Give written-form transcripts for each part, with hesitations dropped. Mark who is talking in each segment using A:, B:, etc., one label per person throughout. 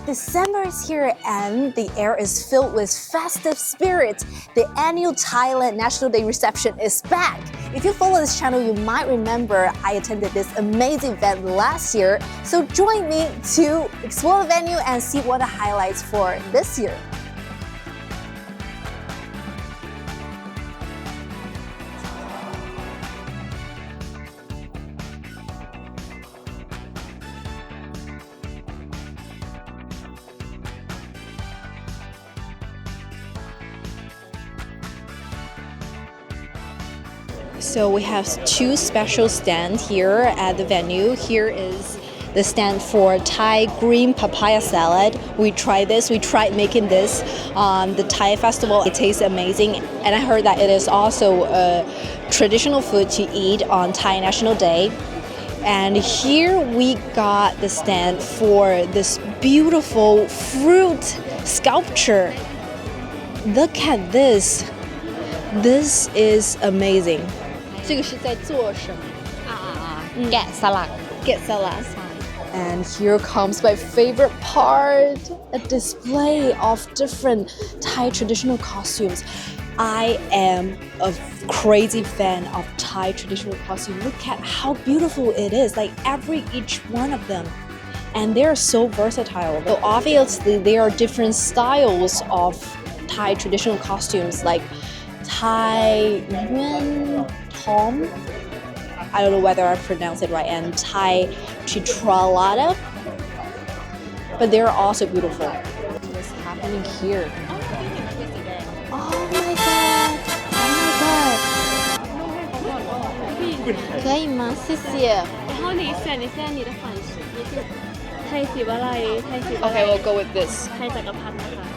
A: December is here and the air is filled with festive spirit. The annual Thailand National Day reception is back. If you follow this channel, you might remember I attended this amazing event last year. So join me to explore the venue and see what the highlights for this year. So we have two special stands here at the venue. Here is the stand for Thai green papaya salad. We tried making this on the Thai festival. It tastes amazing, and I heard that it is also a traditional food to eat on Thai National Day. And here we got the stand for this beautiful fruit sculpture. Look at this. This is amazing. 这个是在做什么？
B: แกะสลัก
A: Get salad. And here comes my favorite part, a display of different Thai traditional costumes. I am a crazy fan of Thai traditional costume. Look at how beautiful it is, like each one of them. And they are so versatile. So obviously there are different styles of Thai traditional costumes, like Thai Yuan Tom, I don't know whether I pronounced it right, and Thai Chitralada, but they're also beautiful. What's happening here? Oh my god! Oh my god! 可以吗？谢谢。
B: 然后你选你的款式，你是ไทยสีอะไรไทยสีอะไร
A: Okay, we'll go with this.
B: ไทยจักรพรรดินะคะ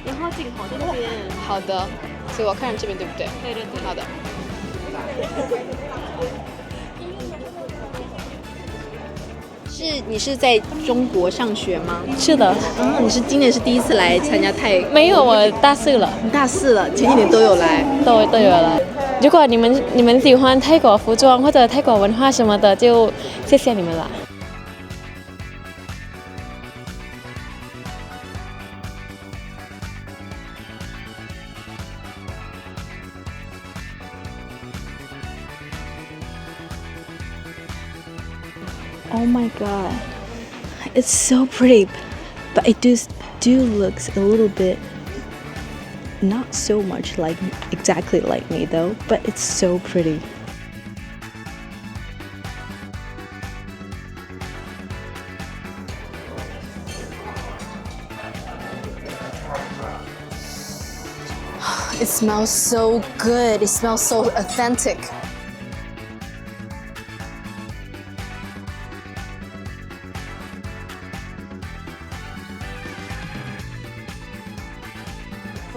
B: 然后镜头在这边
A: 好的，所以我看这边对不对？
B: 对对对
A: 好的。你是在中国上学吗？
B: 是的
A: 你是今年是第一次来参加泰？
B: 没有我大四了
A: 你大四了，前几年都有来。
B: 都有了如果你们喜欢泰国服装或者泰国文化什么的就谢谢你们了
A: Oh my god, it's so pretty, but it do looks a little bit not so much like exactly like me though, but it's so pretty. It smells so good. It smells so authentic.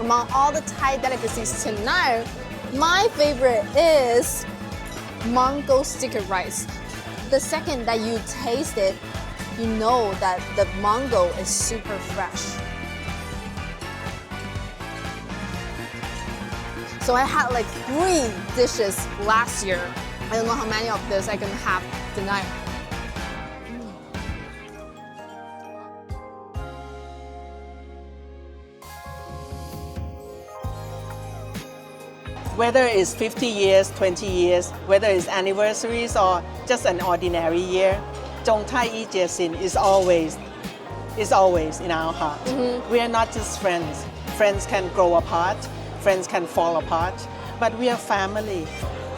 A: Among all the Thai delicacies tonight, my favorite is mango sticky rice. The second that you taste it, you know that the mango is super fresh. So I had like 3 dishes last year. I don't know how many of this I can have tonight.
C: Whether it's 50 years, 20 years, whether it's anniversaries or just an ordinary year, Zhong Tai Yi Jie Sin is always in our heart. We are not just friends. Friends can grow apart, friends can fall apart, but we are family.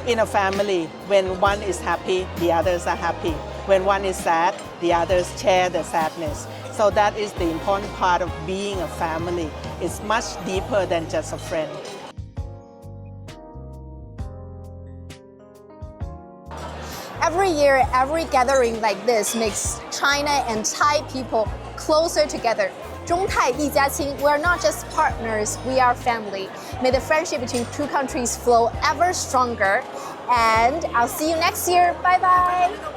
C: In a family, when one is happy, the others are happy. When one is sad, the others share the sadness. So that is the important part of being a family. It's much deeper than just a friend.
A: Every year, every gathering like this makes China and Thai people closer together. 中泰一家亲, we are not just partners, we are family. May the friendship between two countries flow ever stronger. And I'll see you next year. Bye bye.